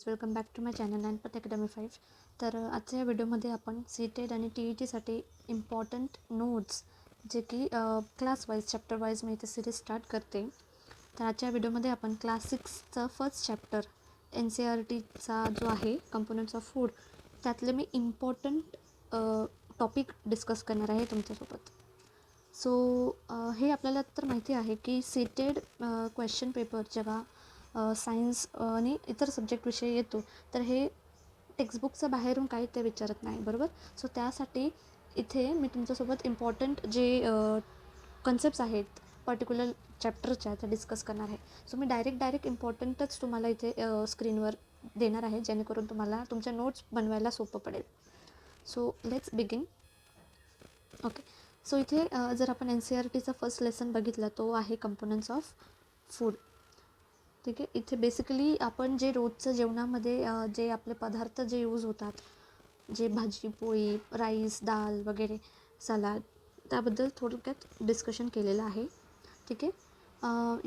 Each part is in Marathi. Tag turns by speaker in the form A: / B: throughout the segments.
A: Welcome back to my channel Gyanpath academy 5. तर आजच्या या व्हिडिओमध्ये आपण सीटेड आणि TETसाठी इम्पॉर्टंट नोट्स जे की क्लास वाईज चॅप्टर वाईज मी इथे सिरीज स्टार्ट करते. तर आजच्या व्हिडिओमध्ये आपण क्लास 6चं फर्स्ट चॅप्टर NCERTचा जो आहे कंपोनंट्स ऑफ फूड त्यातले मी इम्पॉर्टंट टॉपिक डिस्कस करणार आहे तुमच्यासोबत. सो हे आपल्याला तर माहिती आहे की सीटेड क्वेश्चन पेपर जेव्हा सायन्स आणि इतर सब्जेक्टविषयी येतो तर हे टेक्स्टबुकचं बाहेरून काही ते विचारत नाही, बरोबर. सो त्यासाठी इथे मी तुमच्यासोबत इम्पॉर्टंट जे कन्सेप्ट्स आहेत पर्टिक्युलर चॅप्टरच्या त्या डिस्कस करणार आहे. सो मी डायरेक्ट इम्पॉर्टंटच तुम्हाला इथे स्क्रीनवर देणार आहे, जेणेकरून तुम्हाला तुमच्या नोट्स बनवायला सोपं पडेल. So let's begin. Okay, so इथे जर आपण NCERTचा फर्स्ट लेसन बघितला तो आहे कंपोनंट्स ऑफ फूड. ठीक आहे, इथे बेसिकली आपण जे रोजचं जेवणामध्ये जे आपले पदार्थ जे यूज होतात, जे भाजी पोळी राईस डाळ वगैरे सलाड, त्याबद्दल थोडक्यात डिस्कशन केलेलं आहे. ठीक आहे,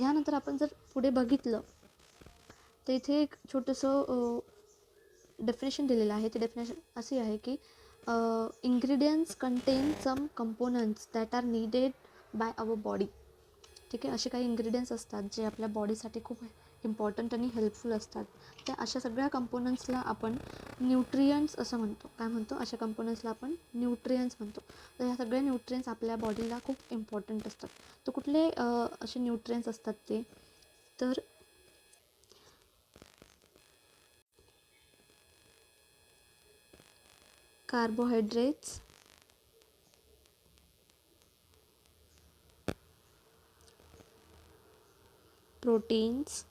A: ह्यानंतर आपण जर पुढे बघितलं तर इथे एक छोटंसं डेफिनेशन दिलेलं आहे. ती डेफिनेशन अशी आहे की ingredients contain some components that are needed by our body. ठीक आहे, असे काही इंग्रेडियंट्स असतात जे आपल्या बॉडीसाठी खूप इम्पॉर्टंट आणि हेल्पफुल असतात. त्या अशा सगळ्या कंपोनंट्सला आपण न्यूट्रियंट्स असं म्हणतो. काय म्हणतो? अशा कंपोनंट्सला आपण न्यूट्रियंट्स म्हणतो. तर ह्या सगळ्या न्यूट्रियंट्स आपल्या बॉडीला खूप इम्पॉर्टंट असतात. तर कुठले असे न्यूट्रियंट्स असतात ते, तर कार्बोहायड्रेट्स, प्रोटीन्स,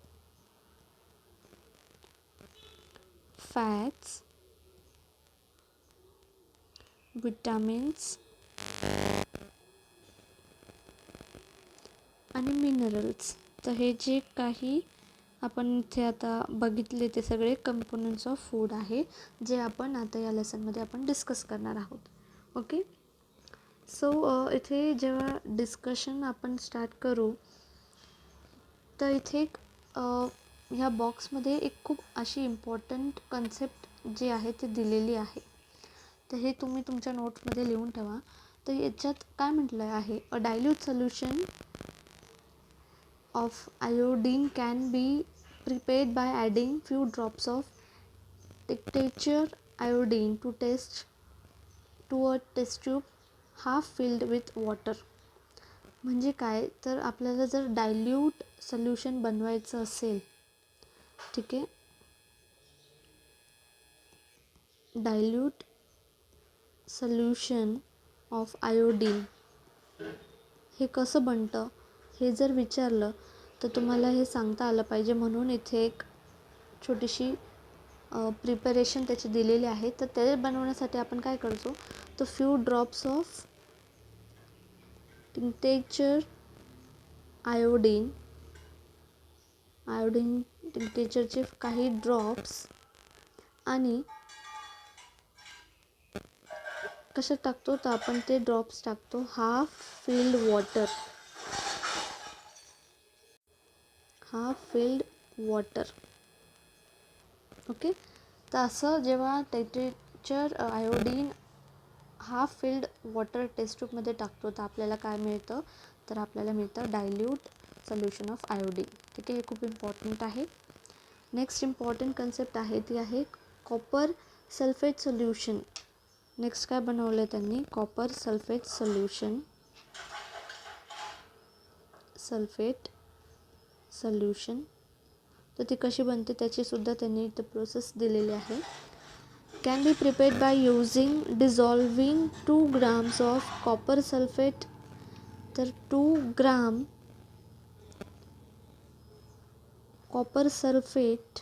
A: फॅट्स, विटामिन्स आणि मिनरल्स. तर हे जे काही आपण इथे आता बघितले ते सगळे कंपोनंट्स ऑफ फूड आहे, जे आपण आता या लेसनमध्ये आपण डिस्कस करणार आहोत. ओके, सो इथे जेव्हा डिस्कशन आपण स्टार्ट करू तर इथे एक ह्या बॉक्समध्ये एक खूप अशी इम्पॉर्टंट कन्सेप्ट जी आहे ती दिलेली आहे. तर हे तुम्ही तुमच्या नोट्समध्ये लिहून ठेवा. तर याच्यात काय म्हटलं आहे, a dilute solution of iodine can be prepared by adding few drops of tincture iodine to a test tube half filled with water. म्हणजे काय, तर आपल्याला जर डायल्यूट सोल्युशन बनवायचं असेल, ठीक आहे, डायल्यूट सोल्युशन ऑफ आयोडीन हे कसं बनतं हे जर विचारलं तर तुम्हाला हे सांगता आलं पाहिजे. म्हणून इथे एक छोटीशी प्रिपरेशन त्याची दिलेली आहे. तर ते बनवण्यासाठी आपण काय करतो, तर few drops of tincture iodine टिंक्चरचे काही ड्रॉप्स आणि कशात टाकतो, तर आपण ते ड्रॉप्स टाकतो हाफ फिल्ड वॉटर. ओके, तर असं जेव्हा tincture iodine half filled water test ट्यूबमध्ये टाकतो तर आपल्याला काय मिळतं, तर आपल्याला मिळतं डायल्यूट सोल्युशन ऑफ आयोडीन. ठीक आहे, हे खूप इम्पॉर्टंट आहे. नेक्स्ट इम्पॉर्टंट कन्सेप्ट आहे ती आहे कॉपर सल्फेट सोल्युशन. नेक्स्ट काय बनवलं आहे त्यांनी, कॉपर सल्फेट सोल्युशन. तर ती कशी बनते त्याची सुद्धा त्यांनी इथं प्रोसेस दिलेली आहे. Can be prepared by using dissolving 2 grams of copper sulphate. तर 2 gram copper sulphate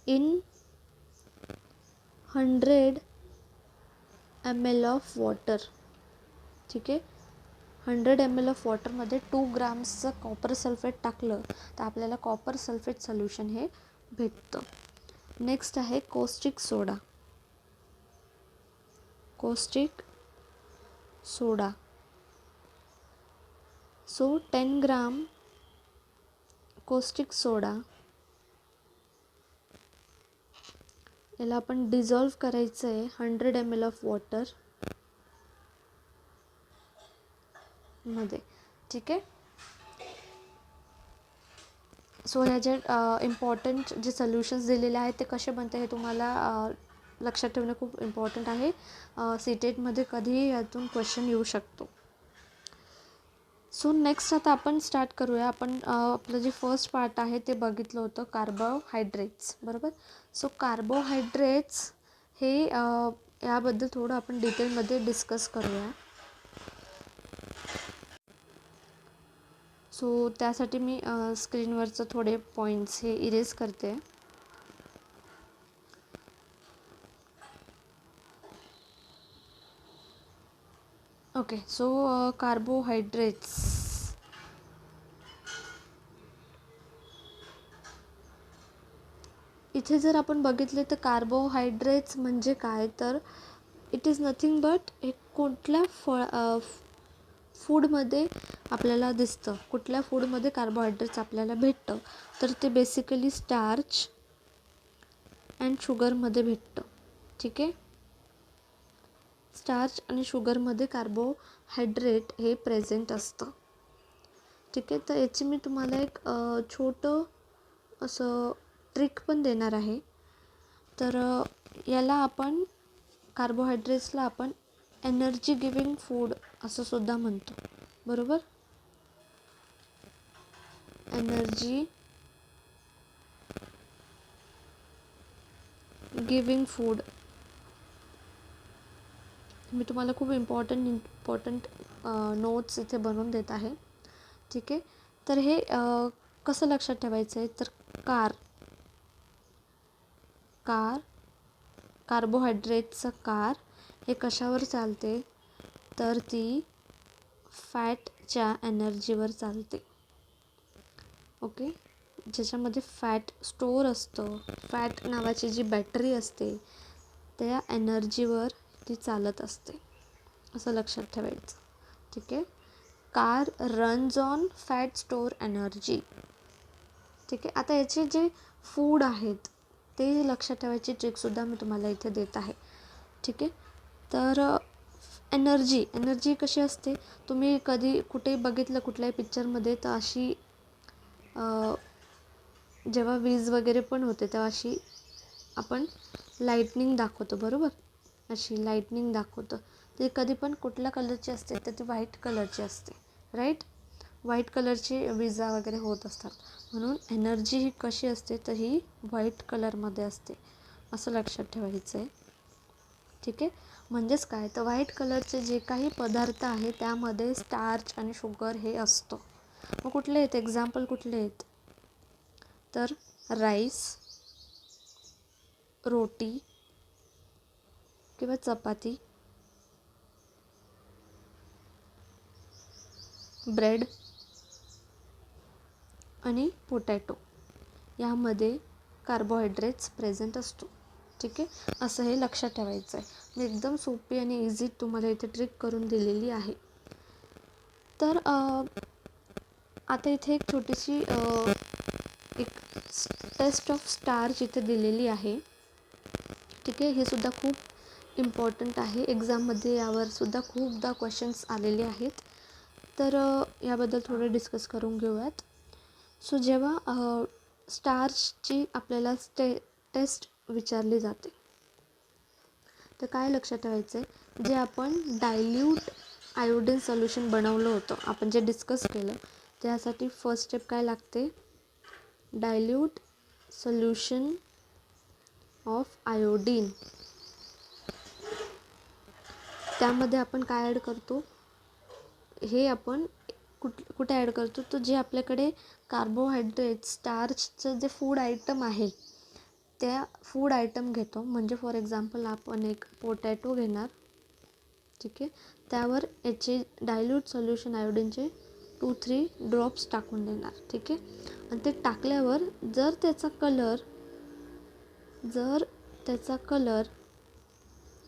A: in 100 ml of water. ठीक आहे, 100 ml ऑफ वॉटरमध्ये 2 ग्राम्सचं कॉपर सल्फेट टाकलं तर आपल्याला कॉपर सल्फेट सोल्युशन हे भेटतं. नेक्स्ट आहे कॉस्टिक सोडा. सो 10 ग्राम कॉस्टिक सोडा, याला आपण डिझॉल्व्ह करायचं आहे 100 ml ऑफ वॉटर मध्ये. ठीक आहे. सो ह्या जे इम्पॉर्टंट जे सोल्युशन्स दिलेले आहेत ते कसे बनते हे तुम्हाला लक्षात ठेवणं खूप इम्पॉर्टंट आहे. सीटेटमध्ये कधीही यातून क्वेश्चन येऊ शकतो. सो नेक्स्ट आता आपण स्टार्ट करूया. आपण आपलं जे फर्स्ट पार्ट आहे ते बघितलं होतं कार्बोहायड्रेट्स, बरोबर. सो कार्बोहायड्रेट्स हे याबद्दल थोडं आपण डिटेलमध्ये डिस्कस करूया. सो त्यासाठी मी स्क्रीनवरचं थोडे पॉईंट्स हे इरेज करते. ओके. सो कार्बोहायड्रेट्स, इथे जर आपण बघितले तर कार्बोहायड्रेट्स म्हणजे काय, तर इट इज नथिंग बट हे कुठल्या फूडमध्ये आपल्याला दिसतं, कुठल्या फूडमध्ये कार्बोहायड्रेट्स आपल्याला भेटतं, तर ते बेसिकली स्टार्च अँड शुगरमध्ये भेटतं. ठीक आहे. स्टार्च आणि शुगरमध्ये कार्बोहायड्रेट हे प्रेझेंट असतं. ठीक आहे. तर याची मी तुम्हाला एक छोटं असं ट्रिक पण देणार आहे. तर याला आपण कार्बोहायड्रेट्सला आपण एनर्जी गिविंग फूड असं सुद्धा म्हणतो, बरोबर. Energy giving food. मी तुम्हाला खूप इम्पॉर्टंट नोट्स इथे बनवून देत आहे. ठीक आहे. तर हे कसं लक्षात ठेवायचं आहे, तर कार्बोहायड्रेटचं कार हे कशावर चालते, तर ती फॅटच्या एनर्जीवर चालते. ओके. ज्याच्यामध्ये फॅट स्टोअर असतं, फॅट नावाची जी बॅटरी असते त्या एनर्जीवर ती चालत असते, असं लक्षात ठेवायचं. ठीक आहे. Car runs on fat store energy. ठीक आहे. आता याचे जे फूड आहेत ते लक्षात ठेवायची ट्रिकसुद्धा मी तुम्हाला इथे देत आहे. ठीक आहे. तर एनर्जी कशी असते, तुम्ही कधी कुठेही बघितलं कुठल्याही पिक्चरमध्ये, तर अशी जेव्हा वीज वगैरे पण होते तेव्हा अशी आपण लाईटनिंग दाखवतो, बरोबर. अशी लाईटनिंग दाखवतो. ती कधी पण कुठल्या कलरची असते, तर ती व्हाईट कलरची असते, राईट. व्हाईट कलरची विजा वगैरे होत असतात. म्हणून एनर्जी ही कशी असते, तर ही व्हाईट कलरमध्ये असते, असं लक्षात ठेवायचं आहे. ठीक आहे. म्हणजेच काय, तर व्हाईट कलरचे जे काही पदार्थ आहे त्यामध्ये स्टार्च आणि शुगर हे असतं. मग कुठले आहेत एक्झाम्पल, कुठले आहेत, तर राईस, रोटी किंवा चपाती, ब्रेड आणि पोटॅटो, यामध्ये कार्बोहायड्रेट्स प्रेझेंट असतो. ठीक आहे. असं हे लक्षात ठेवायचं आहे. मी एकदम सोपी आणि इझी तुम्हाला इथे ट्रिक करून दिलेली आहे. तर आता इथे एक छोटीशी एक टेस्ट ऑफ स्टार्च इथे दिलेली आहे. ठीक आहे. हे सुद्धा खूप इम्पॉर्टंट आहे. एक्झाममध्ये यावर सुद्धा खूपदा क्वेश्चन्स आलेले आहेत. तर याबद्दल थोडं डिस्कस करून घेऊयात. सो जेव्हा स्टार्चची आपल्याला टेस्ट विचारली जाते, तर काय लक्षात ठेवायचं आहे, जे आपण डायल्यूट आयोडीन सोल्युशन बनवलं होतं, आपण जे डिस्कस केलं, त्यासाठी फर्स्ट स्टेप काय लागते, डायल्यूट सोल्युशन ऑफ आयोडीन. त्यामध्ये आपण काय ॲड करतो, हे आपण कुठे ॲड करतो, तर जे आपल्याकडे कार्बोहायड्रेट स्टार्चचं जे फूड आयटम आहे त्या फूड आयटम घेतो. म्हणजे फॉर एक्झाम्पल आपण एक पोटॅटो घेणार. ठीक आहे. त्यावर याचे डायल्यूट सोल्युशन आयोडीनचे 2-3 ड्रॉप्स टाकून देणार. ठीक आहे. आणि ते टाकल्यावर जर त्याचा कलर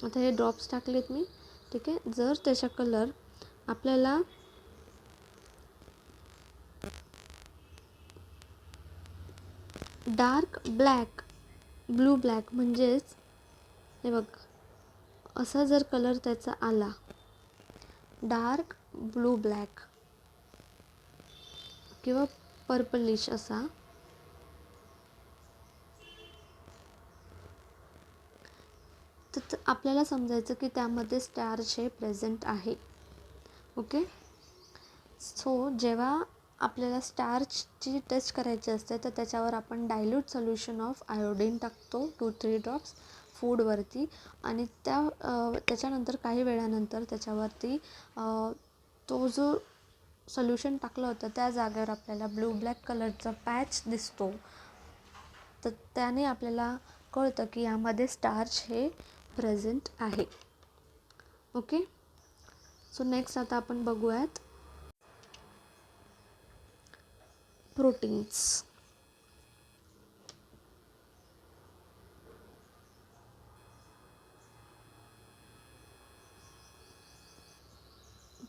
A: आता हे ड्रॉप्स टाकलेत मी. ठीक आहे. जर त्याचा कलर आपल्याला डार्क ब्लॅक, ब्लू ब्लॅक म्हणजेच हे बघ, असा जर कलर त्याचा आला, डार्क ब्लू ब्लॅक किंवा पर्पलिश असा, तर आपल्याला समजायचं की त्यामध्ये स्टार्च हे प्रेझेंट आहे. ओके. सो जेव्हा आपल्याला स्टार्चची टेस्ट करायची असते तर त्याच्यावर आपण डायल्यूट सोल्युशन ऑफ आयोडीन टाकतो 2-3 ड्रॉप्स फूडवरती, आणि त्याच्यानंतर काही वेळानंतर त्याच्यावरती तो जो सोल्युशन टाकलं होतं त्या जागेवर आपल्याला ब्लू ब्लॅक कलरचा पॅच दिसतो. तर त्याने आपल्याला कळतं की यामध्ये स्टार्च हे प्रेझेंट आहे. ओके. सो नेक्स्ट आता आपण बघूयात प्रोटीन्स.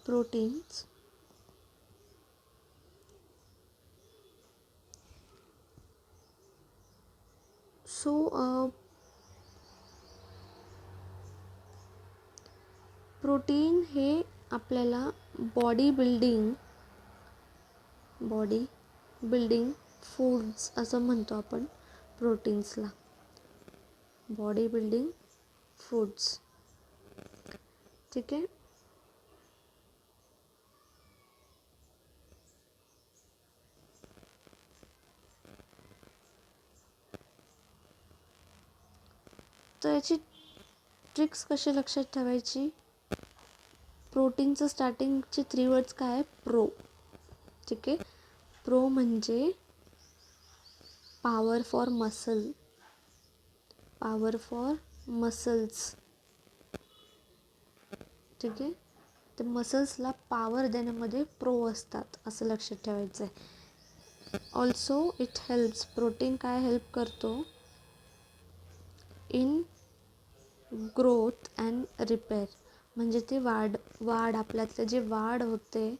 A: प्रोटीन्स सो प्रोटीन हे आपल्याला बॉडी बिल्डिंग फूड्स असं म्हणतो आपण प्रोटीन्सला. Body building foods. ठीक आहे. तर याची ट्रिक्स कशी लक्षात ठेवायची? प्रोटीनचं स्टार्टिंगचे 3 वर्ड्स काय आहे? प्रो. ठीक आहे. प्रो म्हणजे पॉवर फॉर मसल्स. ठीक आहे. ते मसल्सला पॉवर देण्यामध्ये प्रो असतात असं लक्षात ठेवायचं आहे. Also it helps. प्रोटीन काय हेल्प करतो? In growth and repair. म्हणजे ते वाढ आपल्यातलं जे वाढ होते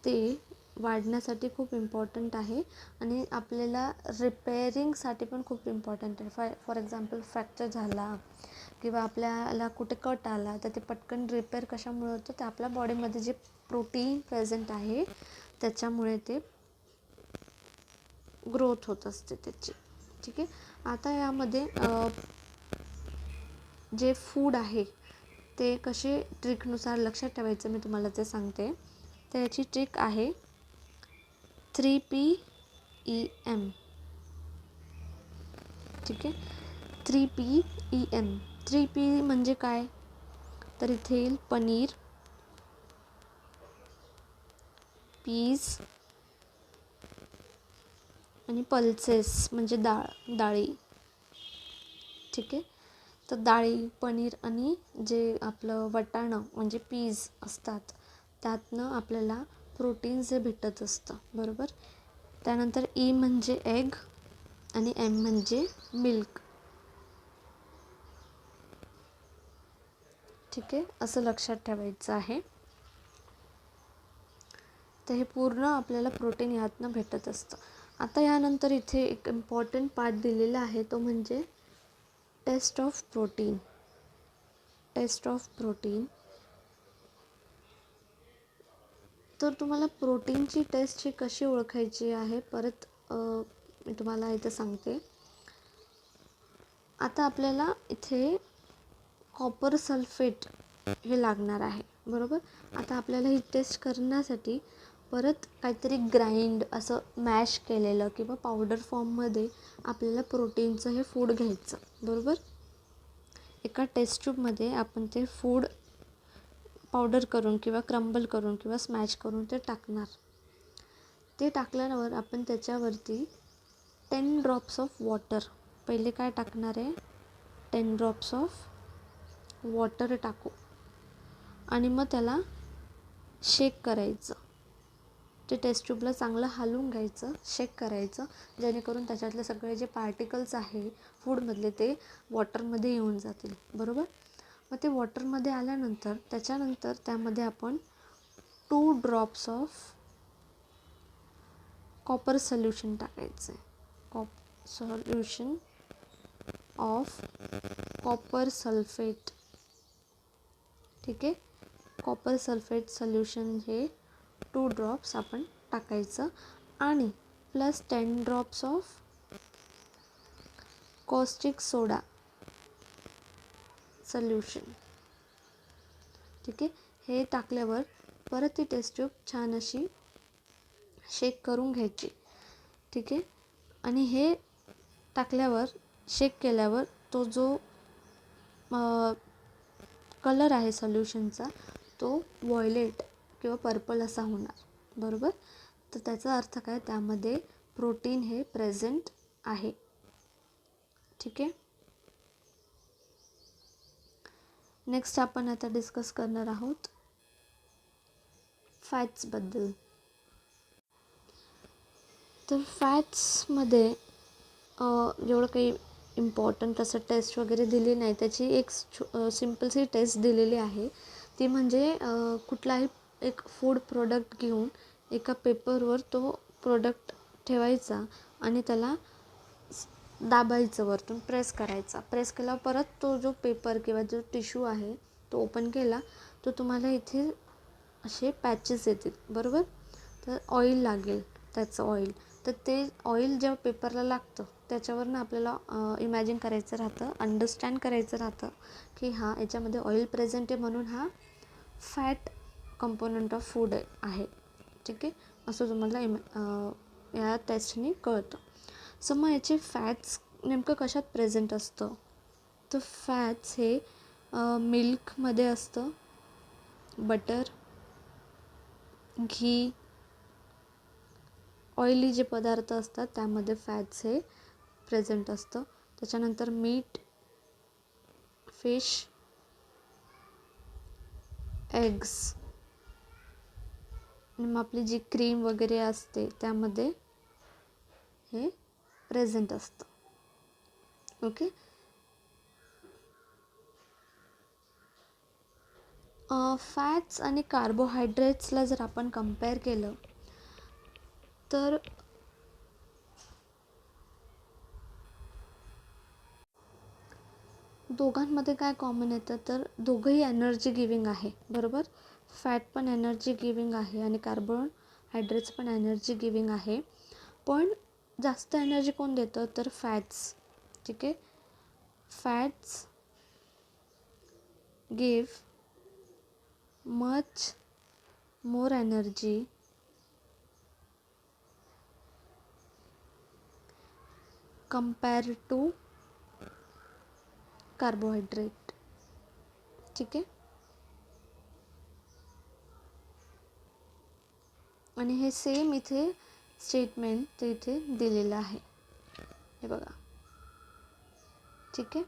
A: ते वाढण्यासाठी खूप इम्पॉर्टंट आहे, आणि आपल्याला रिपेअरिंगसाठी पण खूप इम्पॉर्टंट आहे. फॉर एक्झाम्पल फ्रॅक्चर झाला किंवा आपल्याला कुठे कट आला तर ते पटकन रिपेअर कशामुळे होतं? तर आपल्या बॉडीमध्ये जे प्रोटीन प्रेझेंट आहे त्याच्यामुळे ते ग्रोथ होत असते त्याची. ठीक आहे. आता यामध्ये जे फूड आहे ते कसे ट्रिकनुसार लक्षात ठेवायचं मी तुम्हाला ते सांगते. तर याची ट्रिक आहे 3PEM. ठीक आहे. 3PEM. 3P म्हणजे काय? तर इथे येईल पनीर, पीज आणि पल्सेस म्हणजे डाळी. ठीक आहे. तर डाळी, पनीर आणि जे आपलं वटाणं म्हणजे पीज असतात त्यातनं आपल्याला प्रोटीन्स हे भेटत असतं. बरोबर. त्यानंतर ई म्हणजे एग आणि एम म्हणजे मिल्क. ठीक आहे. असं लक्षात ठेवायचं आहे. तर हे पूर्ण आपल्याला प्रोटीन यातनं भेटत असतं. आता यानंतर इथे एक इम्पॉर्टंट पार्ट दिलेला आहे तो म्हणजे टेस्ट ऑफ प्रोटीन. तर तुम्हाला प्रोटीनची टेस्ट ही कशी ओळखायची आहे परत मी तुम्हाला इथे सांगते. आता आपल्याला इथे कॉपर सल्फेट हे लागणार आहे. बरोबर. आता आपल्याला ही टेस्ट करण्यासाठी परत काहीतरी ग्राइंड असं मॅश केलेलं किंवा पावडर फॉर्ममध्ये आपल्याला प्रोटीनचं हे फूड घ्यायचं. बरोबर. एका टेस्ट ट्यूबमध्ये आपण ते फूड पावडर करून किंवा क्रम्बल करून किंवा स्मॅश करून ते टाकणार. ते टाकल्यावर आपण त्याच्यावरती 10 ड्रॉप्स ऑफ वॉटर, पहिले काय टाकणार आहे? 10 ड्रॉप्स ऑफ वॉटर टाकू आणि मग त्याला शेक करायचं. ते टेस्ट ट्यूबला चांगलं हलवून घ्यायचं, शेक करायचं, जेणेकरून त्याच्यातले सगळे जे पार्टिकल्स आहे फूडमधले ते वॉटरमध्ये येऊन जातील. बरोबर. मग ते वॉटरमध्ये आल्यानंतर त्याच्यानंतर त्यामध्ये आपण 2 ड्रॉप्स ऑफ कॉपर सोल्युशन टाकायचं आहे. solution of copper sulfate. ठीक आहे, कॉपर सल्फेट सोल्युशन हे 2 ड्रॉप्स आपण टाकायचं आणि plus 10 drops of caustic soda solution. ठीक आहे, हे टाकल्यावर परत ती टेस्ट ट्यूब छान अशी शेक करून घ्यायची. ठीक आहे, आणि हे टाकल्यावर शेक केल्यावर तो जो कलर आहे सोल्युशनचा तो व्हायलेट किंवा पर्पल असा होणार. बरोबर, तर त्याचा अर्थ काय, त्यामध्ये प्रोटीन हे प्रेझेंट आहे. ठीक आहे, नेक्स्ट आपण आता डिस्कस करणार आहोत फॅट्सबद्दल. तर फॅट्समध्ये एवढं काही इम्पॉर्टंट असं टेस्ट वगैरे दिली नाही. त्याची एक सिम्पलशी टेस्ट दिलेली आहे. ती म्हणजे कुठलाही एक फूड प्रोडक्ट घेऊन एका पेपरवर तो प्रोडक्ट ठेवायचा आणि त्याला दाबायचं, वरतून प्रेस करायचा. प्रेस केल्यावर परत तो जो पेपर किंवा जो टिश्यू आहे तो ओपन केला तो तुम्हाला इथे असे पॅचेस येतील. बरोबर, तर ऑइल लागेल, त्याचं ऑइल. तर ते ऑइल जेव्हा पेपरला लागतं त्याच्यावरनं आपल्याला इमॅजिन करायचं राहतं, अंडरस्टँड करायचं राहतं की हा याच्यामध्ये ऑइल प्रेझेंट आहे म्हणून हा फॅट कंपोनंट ऑफ फूड आहे. ठीक आहे, असं तुम्हाला या टेस्टने कळतं. सो मग याचे फॅट्स नेमकं कशात प्रेझेंट असतं, तर फॅट्स हे मिल्कमध्ये असतं, बटर, घी, ऑइली जे पदार्थ असतात त्यामध्ये फॅट्स हे प्रेझेंट असतं. त्याच्यानंतर मीठ, फिश, एग्स, आणि मग आपली जी क्रीम वगैरे असते त्यामध्ये हे प्रेझेंट असतं. ओके, फॅट्स आणि कार्बोहायड्रेट्सला जर आपण कंपेअर केलं तर दोघांमध्ये काय कॉमन येतं, तर दोघंही एनर्जी गिविंग आहे. बरोबर, फॅट पण एनर्जी गिविंग आहे आणि कार्बोहायड्रेट्स पण एनर्जी गिविंग आहे. पण जास्त एनर्जी कोण देतं, तर फॅट्स. ठीक आहे, fats give much more energy compare to carbohydrate. ठीक आहे, आणि हे सेम इथे स्टेटमेंट ते इथे दिलेलं आहे, हे बघा. ठीक आहे,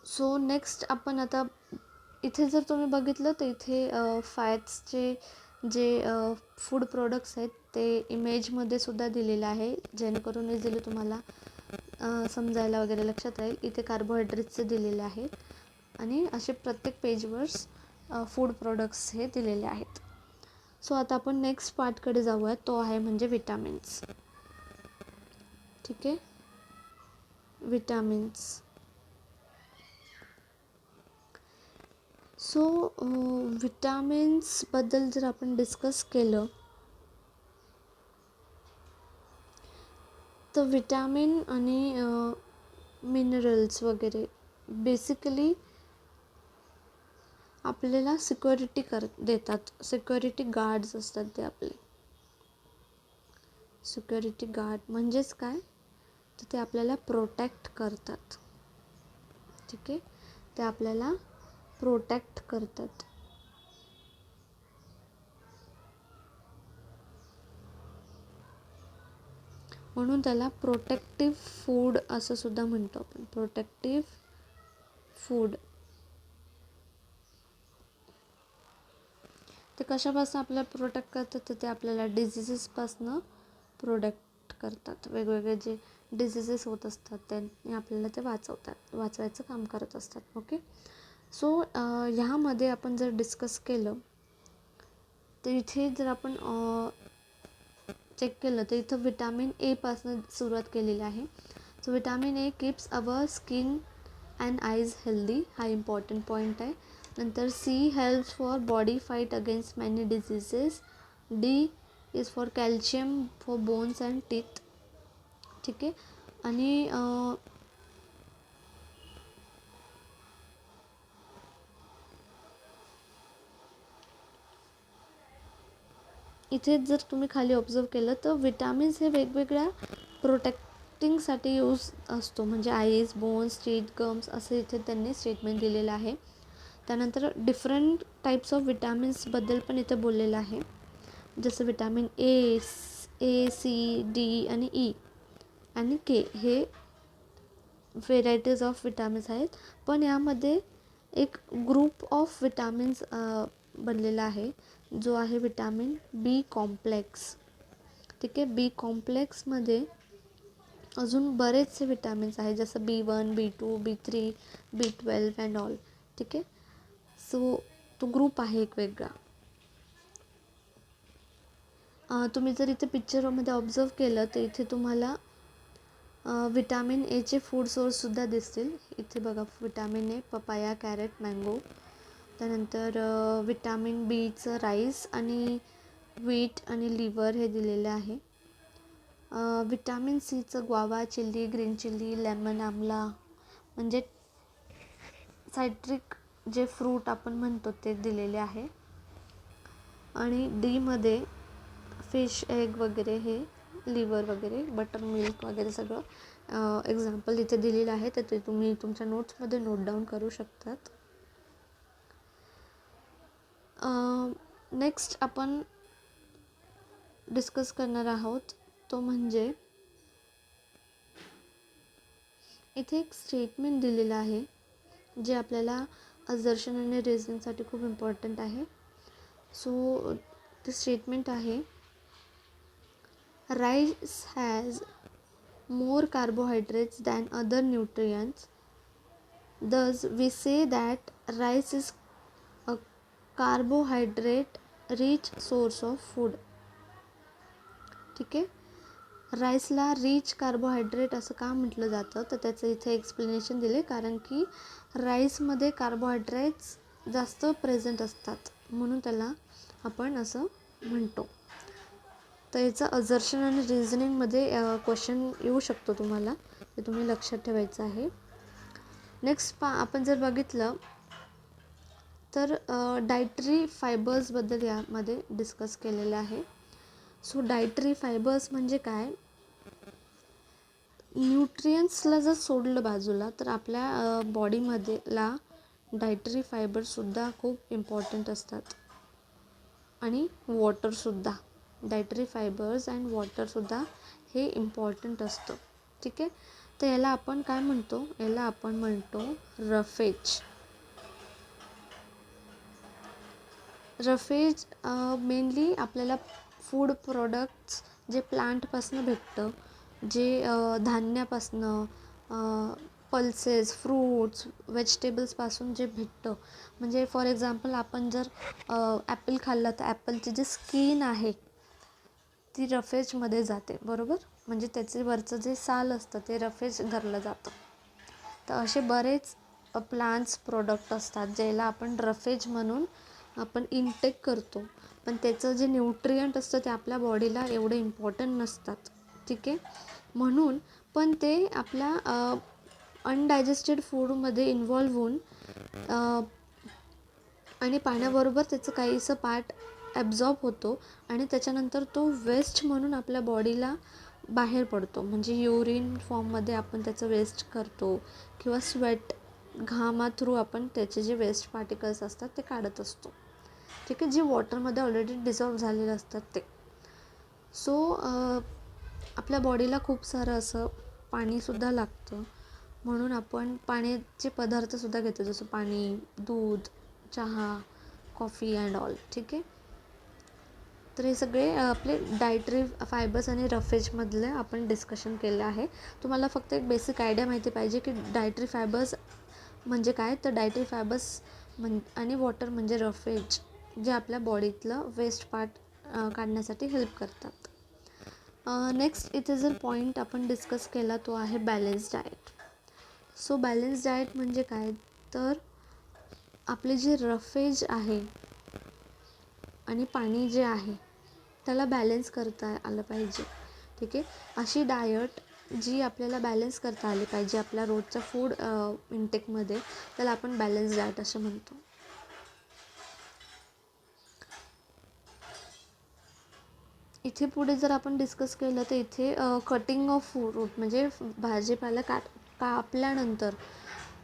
A: सो नेक्स्ट आपण आता इथे जर तुम्ही बघितलं तर इथे फॅट्सचे जे फूड प्रोडक्ट्स आहेत ते इमेजमध्ये सुद्धा दिलेलं आहे, जेणेकरून इझिली तुम्हाला समजायला वगैरे लक्षात राहील. इथे कार्बोहायड्रेट्सचे दिलेले आहेत आणि असे प्रत्येक पेजवर फूड प्रोडक्ट्स हे दिलेले आहेत. सो आता आपण नेक्स्ट पार्टकडे जाऊयात, तो आहे म्हणजे विटॅमिन्स. ठीक आहे, विटॅमिन्स. सो विटॅमिन्सबद्दल जर आपण डिस्कस केलं तर विटॅमिन आणि मिनरल्स वगैरे बेसिकली आपल्याला सिक्युरिटी देतात. सिक्युरिटी गार्ड्स असतात ते आपले. सिक्युरिटी गार्ड म्हणजेच काय, तर ते आपल्याला प्रोटेक्ट करतात. ठीक आहे, ते आपल्याला प्रोटेक्ट करतात. म्हणून त्याला प्रोटेक्टिव्ह फूड असं सुद्धा म्हणतो आपण, प्रोटेक्टिव्ह फूड. ते कशापासून आपल्याला प्रोटेक्ट करतात, तर ते आपल्याला डिझिजेसपासून प्रोटेक्ट करतात. वेगवेगळे जे डिझिजेस होत असतात त्यांनी आपल्याला ते वाचवायचं काम करत असतात. ओके, सो ह्यामध्ये आपण जर डिस्कस केलं तर इथे जर आपण चेक केलं तर इथं विटॅमिन ए पासून सुरुवात केलेली आहे. So vitamin A keeps our skin and eyes healthy, हा इम्पॉर्टंट पॉईंट आहे. नंतर C helps for body fight against many diseases. D is for calcium for bones and teeth. ठीक आहे. आणि इथे जर तुम्ही खाली ऑब्झर्व केलं तर विटॅमिन्स हे वेगवेगळ्या प्रोटेक्टिंगसाठी यूज असतो. म्हणजे आईज, बोन्स, टीथ, गम्स असं इथे त्यांनी स्टेटमेंट दिलेलं आहे. त्यानंतर डिफरंट टाईप्स ऑफ विटॅमिन्सबद्दल पण इथे बोललेलं आहे. जसं विटॅमिन ए, सी, डी आणि ई आणि के हे व्हेरायटीज ऑफ विटॅमिन्स आहेत. पण यामध्ये एक ग्रुप ऑफ विटॅमिन्स बनलेला आहे, जो आहे विटॅमिन बी कॉम्प्लेक्स. ठीक आहे. बी कॉम्प्लेक्समध्ये अजून बरेचसे विटॅमिन्स आहेत, जसं B1, B2, B3, B12 and all. ठीक आहे. सो तो ग्रुप आहे एक वेगळा. तुम्ही जर इथे पिक्चरमध्ये ऑब्झर्व केलं तर इथे तुम्हाला विटॅमिन एचे फूड सोर्ससुद्धा दिसतील. इथे बघा, vitamin A papaya, carrot, mango. त्यानंतर विटॅमिन बीचं राईस आणि व्हीट आणि लिव्हर हे दिलेलं आहे. विटॅमिन सीचं guava, chilli, green chilli, lemon, amla म्हणजे सायट्रिक जे फ्रूट आपण म्हणतो ते दिलेले आहे. आणि डीमध्ये फिश, एग वगैरे हे, लिव्हर वगैरे, बटर मिल्क वगैरे सगळं एक्झाम्पल इथे दिलेलं आहे, तर ते तुम्ही तुमच्या नोट्समध्ये नोट डाऊन करू शकतात. नेक्स्ट आपण डिस्कस करणार आहोत तो म्हणजे इथे एक स्टेटमेंट दिलेलं आहे जे आपल्याला असर्शन आणि रिझनिंगसाठी खूप इम्पॉर्टंट आहे. सो ते स्टेटमेंट आहे, rice has more carbohydrates than other nutrients. Thus, we say that rice is a carbohydrate-rich source of food. ठीक आहे. राईसला रिच कार्बोहायड्रेट असं का म्हटलं जातं, तर त्याचं इथे एक्सप्लेनेशन दिले. कारण की राईसमध्ये कार्बोहायड्रेट्स जास्त प्रेझेंट असतात, म्हणून त्याला आपण असं म्हणतो. तर याचं अजर्शन आणि रिझनिंगमध्ये क्वेश्चन येऊ शकतो तुम्हाला, ते तुम्ही लक्षात ठेवायचं आहे. नेक्स्ट आपण जर बघितलं तर डायटरी फायबर्सबद्दल यामध्ये डिस्कस केलेलं आहे. सो डायटरी फायबर्स म्हणजे काय, न्यूट्रियंट्सला जर सोडलं बाजूला तर आपल्या बॉडीमध्येला डायटरी फायबर्ससुद्धा खूप इम्पॉर्टंट असतात. आणि वॉटरसुद्धा, डायटरी फायबर्स अँड वॉटरसुद्धा हे इम्पॉर्टंट असतं. ठीक आहे. तर याला आपण काय म्हणतो, याला आपण म्हणतो रफेज. रफेज मेनली आपल्याला फूड प्रोडक्ट्स जे प्लांटपासनं भेटतं, जे धान्यापासनं, पल्सेस, फ्रूट्स, व्हेजिटेबल्सपासून जे भेटतं. म्हणजे फॉर एक्झाम्पल आपण जर ॲपल खाल्लं तर ॲपलची जी स्किन आहे ती रफेजमध्ये जाते, बरोबर. म्हणजे त्याचे वरचं जे साल असतं ते रफेज धरलं जातं. तर असे बरेच प्लांट्स प्रोडक्ट असतात ज्याला आपण रफेज म्हणून आपण इनटेक करतो, पण त्याचं जे न्यूट्रियंट असतं ते आपल्या बॉडीला एवढे इम्पॉर्टंट नसतात. ठीक आहे. म्हणून पण ते आपल्या अनडायजेस्टेड फूडमध्ये इन्व्हॉल्व होऊन आणि पाण्याबरोबर त्याचं काहीसं पार्ट ॲब्झॉर्ब होतो आणि त्याच्यानंतर तो वेस्ट म्हणून आपल्या बॉडीला बाहेर पडतो. म्हणजे युरिन फॉर्ममध्ये आपण त्याचं वेस्ट करतो किंवा स्वेट, घामा थ्रू आपण त्याचे जे वेस्ट पार्टिकल्स असतात ते काढत असतो. ठीक आहे. जे वॉटरमध्ये ऑलरेडी डिझॉल्व झालेले असतात ते. सो आपल्या बॉडीला खूप सारं असं पाणीसुद्धा लागतं, म्हणून आपण पाण्याचे पदार्थसुद्धा घेतो, जसं पाणी, दूध, चहा, कॉफी अँड ऑल. ठीक आहे. तर हे सगळे आपले डायटरी फायबर्स आणि रफेजमधले आपण डिस्कशन केलं आहे. तुम्हाला फक्त एक बेसिक आयडिया माहिती पाहिजे की डायटरी फायबर्स म्हणजे काय. तर डायटरी फायबर्स आणि वॉटर म्हणजे रफेज, जे आपल्या बॉडीतलं वेस्ट पार्ट काढण्यासाठी हेल्प करतात. नेक्स्ट इथे जर पॉईंट आपण डिस्कस केला तो आहे balance diet. So balance diet म्हणजे काय, तर आपले जे रफेज आहे आणि पाणी जे आहे त्याला बॅलन्स करता आलं पाहिजे. ठीक आहे, अशी डायट जी आपल्याला बॅलन्स करता आली पाहिजे आपल्या रोजच्या फूड इंटेकमध्ये, त्याला आपण बॅलन्स डाएट असं म्हणतो. इथे पुढे जर आपण डिस्कस केलं तर इथे कटिंग ऑफ फ्रूट म्हणजे भाजीपाला कापल्यानंतर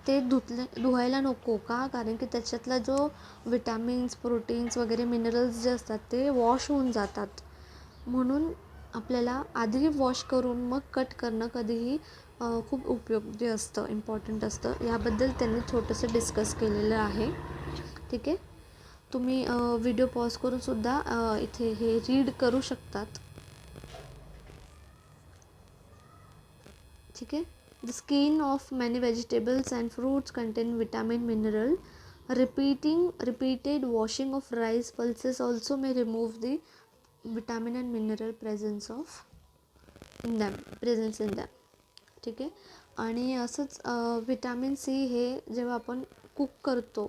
A: ते धुवायला नको का, कारण की त्याच्यातला जो विटॅमिन्स, प्रोटीन्स वगैरे मिनरल्स जे असतात ते वॉश होऊन जातात. म्हणून आपल्याला आधी वॉश करून मग कट करणं कधीही खूप उपयोगी असतं, इम्पॉर्टंट असतं. याबद्दल त्यांनी छोटंसं डिस्कस केलेलं आहे. ठीक आहे, तुम्ही व्हिडिओ पॉज करून सुद्धा इथे हे रीड करू शकतात. ठीक आहे. The skin of many vegetables and fruits contain vitamin mineral. Repeated washing of rice pulses also may remove the vitamin and mineral presence in them. ठीक आहे. आणि असंच विटॅमिन सी हे जेव्हा आपण कुक करतो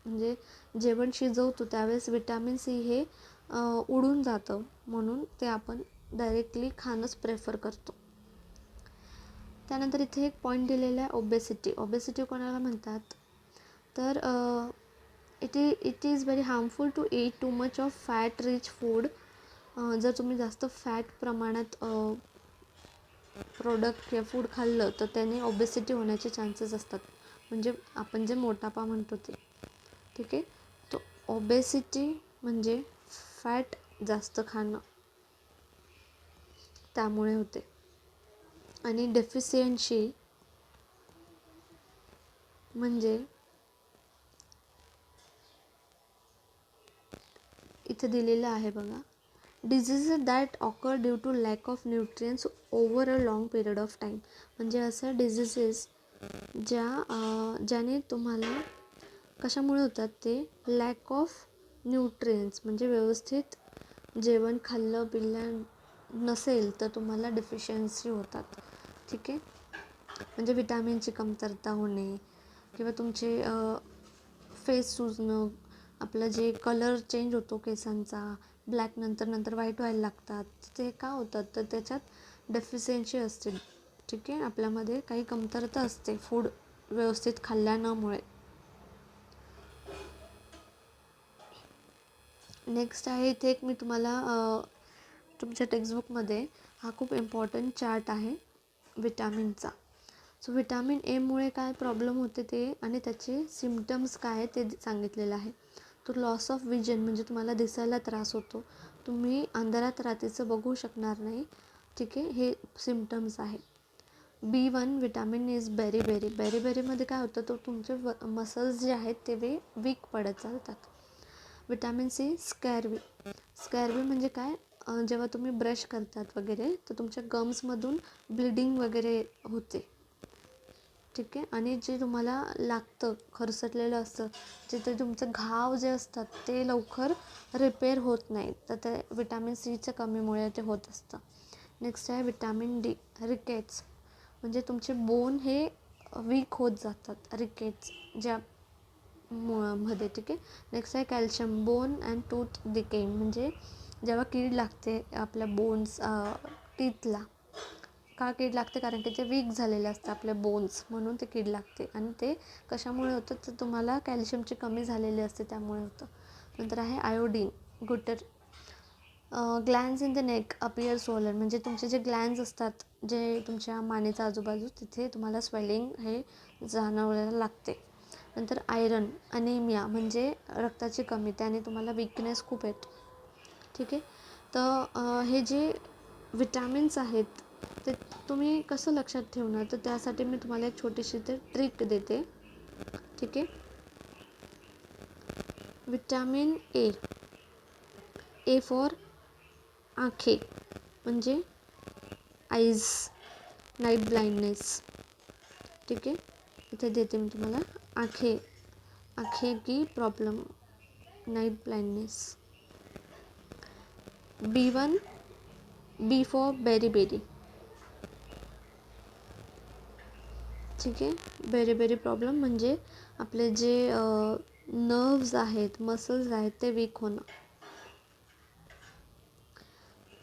A: म्हणजे जेवण शिजवतो त्यावेळेस विटॅमिन सी हे उडून जातं, म्हणून ते आपण डायरेक्टली खाणंच प्रेफर करतो. त्यानंतर इथे एक पॉईंट दिलेला आहे ओबेसिटी कोणाला म्हणतात, तर it is very harmful to eat too much of fat rich food. जर तुम्ही जास्त फॅट प्रमाणात प्रोडक्ट किंवा फूड खाल्लं तर त्याने ओबेसिटी होण्याचे चान्सेस असतात, म्हणजे आपण जे मोटापा म्हणतो ते. ठीक आहे, तो ओबेसिटी म्हणजे फॅट जास्त खाणं, त्यामुळे होते. आणि डेफिशियन्सी म्हणजे इथे दिलेलं आहे बघा, diseases that occur due to lack of nutrients over a long period of time. म्हणजे असं डिझीजेस ज्याने तुम्हाला कशामुळे होतात, ते लॅक ऑफ न्यूट्रियन्स म्हणजे व्यवस्थित जेवण खाल्लं नसेल तर तुम्हाला डेफिशियन्सी होतात. ठीक आहे, म्हणजे विटॅमिनची कमतरता होणे किंवा तुमचे फेस सुजणं, आपलं जे कलर चेंज होतो केसांचा, ब्लॅक नंतर व्हाईट व्हायला लागतात, ते का होतात, तर त्याच्यात डेफिशियन्सी असते. ठीक आहे, आपल्यामध्ये काही कमतरता असते फूड व्यवस्थित खाल्ल्यामुळे. नेक्स्ट आहे इथे एक मी तुम्हाला तुमच्या टेक्स्टबुकमध्ये हा खूप इम्पॉर्टंट चार्ट आहे विटॅमिनचा. सो विटॅमिन एमुळे काय प्रॉब्लेम होते ते आणि त्याचे सिम्पटम्स काय आहे ते सांगितलेलं आहे. तो लॉस ऑफ विजन म्हणजे तुम्हाला दिसायला त्रास होतो, तुम्ही अंधारात रात्रीचं बघू शकणार नाही. ठीक आहे, हे सिम्पटम्स आहे. B1 विटॅमिन इज बेरीमध्ये काय होतं, तो तुमचे मसल्स जे आहेत ते वीक पडत चालतात. विटॅमिन सी स्कॅरवी म्हणजे काय, जेव्हा तुम्ही ब्रश करतात वगैरे तर तुमच्या गम्समधून ब्लिडिंग वगैरे होते. ठीक आहे, आणि जे तुम्हाला लागतं खरसटलेलं असतं, जिथे तुमचं घाव जे असतात ते लवकर रिपेअर होत नाही, तर ते विटॅमिन सीच्या कमीमुळे ते होत असतं. नेक्स्ट आहे विटॅमिन डी रिकेट्स, म्हणजे तुमचे बोन हे वीक होत जातात रिकेट्स ज्या मध्ये. ठीक आहे, नेक्स्ट आहे calcium bone and tooth decaying, म्हणजे जेव्हा कीड लागते आपल्या बोन्स टीथला, का कीड लागते, कारण की ते वीक झालेले असतात आपले बोन्स, म्हणून ते कीड लागते. आणि ते कशामुळे होतं, तर तुम्हाला कॅल्शियमची कमी झालेली असते त्यामुळे होतं. नंतर आहे iodine goitre, glands in the neck appear swollen, म्हणजे तुमचे जे ग्लॅन्स असतात जे तुमच्या मानेच्या आजूबाजू, तिथे तुम्हाला स्वेलिंग हे जाणवायला लागते. नंतर आयरन अनेमिया म्हणजे रक्ताची कमी, त्याने तुम्हाला वीकनेस खूप येतो. ठीक आहे, तर हे जे विटॅमिन्स आहेत ते तुम्ही कसं लक्षात ठेवणार, तर त्यासाठी मी तुम्हाला एक छोटीशी ते ट्रिक देते. ठीक आहे, विटॅमिन ए फॉर आंखे म्हणजे आईज, नाईट ब्लाइंडनेस. ठीक आहे, इथे देते मी तुम्हाला आंखे की problem, night blindness. B1 B for berry. ठीक आहे. बेरी प्रॉब्लेम म्हणजे आपले जे नर्व्स आहेत, मसल्स आहेत ते वीक होणं.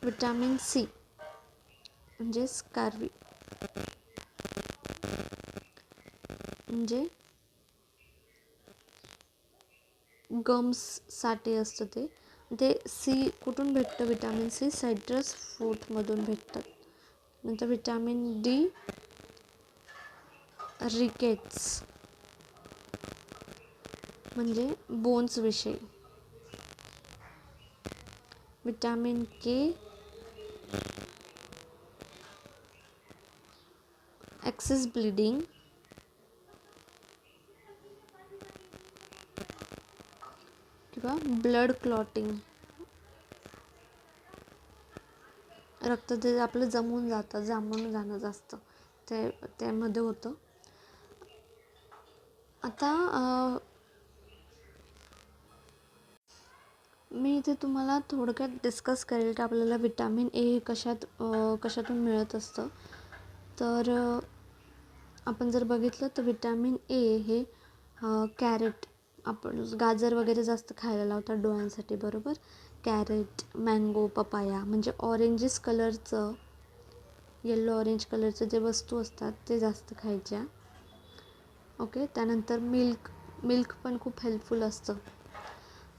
A: विटॅमिन सी म्हणजे स्कारवी म्हणजे गम्ससाठी असतं ते सी कुठून भेटतं? विटॅमिन सी सायट्रस फ्रूटमधून भेटतात. नंतर विटॅमिन डी रिकेट्स म्हणजे बोन्स विषयी. विटॅमिन के एक्सेस ब्लिडिंग किंवा ब्लड क्लॉटिंग, रक्त ते आपलं जमून जाणं जास्त त्यामध्ये होतं. आता मी इथे तुम्हाला थोडक्यात डिस्कस करेल की आपल्याला विटॅमिन ए कशातून मिळत असतं. तर आपण जर बघितलं तर विटॅमिन ए हे कॅरेट, आपण गाजर वगैरे जास्त खायला लावतात डोळ्यांसाठी, बरोबर. कॅरेट, मँगो, पपाया म्हणजे ऑरेंजिस कलरचं, येल्लो ऑरेंज कलरचं जे वस्तू असतात ते जास्त खायच्या. ओके. त्यानंतर मिल्क पण खूप हेल्पफुल असतं.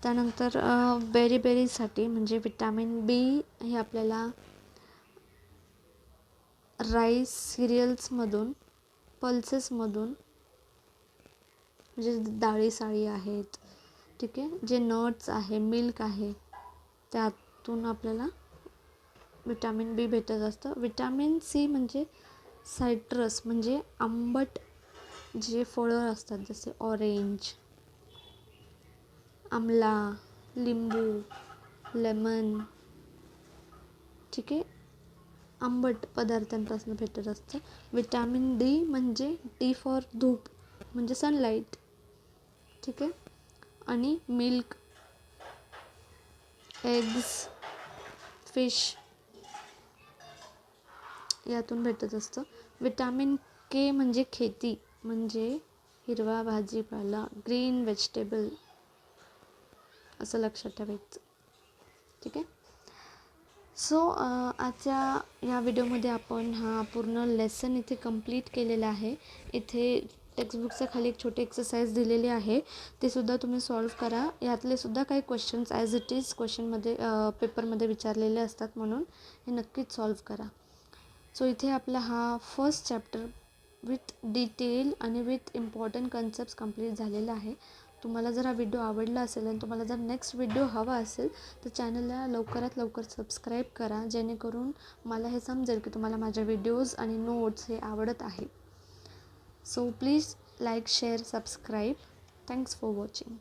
A: त्यानंतर बेरीसाठी म्हणजे विटॅमिन बी हे आपल्याला राईस सिरियल्समधून, पल्सेसमधून म्हणजे डाळी साळी आहेत, ठीक आहे, जे नट्स आहे, मिल्क आहे, त्यातून आपल्याला विटॅमिन बी भेटत असतं. विटॅमिन सी म्हणजे सायट्रस म्हणजे आंबट जे फळं असतात, जसे ऑरेंज, आमला, लिंबू, लेमन, ठीक आहे, आंबट पदार्थांपासून भेटत असतं. विटॅमिन डी म्हणजे डी फॉर धूप म्हणजे सनलाईट, ठीक आहे, आणि मिल्क, एग्स, फिश यातून भेटत असतं. विटॅमिन के म्हणजे खेती म्हणजे हिरवा भाजीपाला, ग्रीन व्हेजिटेबल, असं लक्षात ठेवायचं, ठीक आहे. सो आजच्या या व्हिडिओमध्ये आपण हा पूर्ण लेसन इथे कंप्लीट केलेला आहे. इथे टेक्स्टबुकच्या खाली एक छोटे एक्सरसाइज दिलेली आहे, ते सुद्धा तुम्ही सॉल्व करा. यातले सुद्धा काही क्वेश्चन्स ॲज इट इज क्वेश्चनमध्ये पेपरमध्ये विचारलेले असतात, म्हणून हे नक्कीच सॉल्व करा. सो इथे आपला हा फर्स्ट चॅप्टर विथ डिटेल आणि विथ इम्पॉर्टंट कन्सेप्ट्स कंप्लीट झालेला आहे. तुम्हाला जर हा व्हिडिओ आवडला असेल आणि तुम्हाला जर नेक्स्ट व्हिडिओ हवा असेल तर चॅनलला लवकरात लवकर सबस्क्राईब करा, जेणेकरून मला हे समजेल की तुम्हाला माझे व्हिडिओज आणि नोट्स हे आवडत आहे. So please like, share, subscribe. Thanks for watching.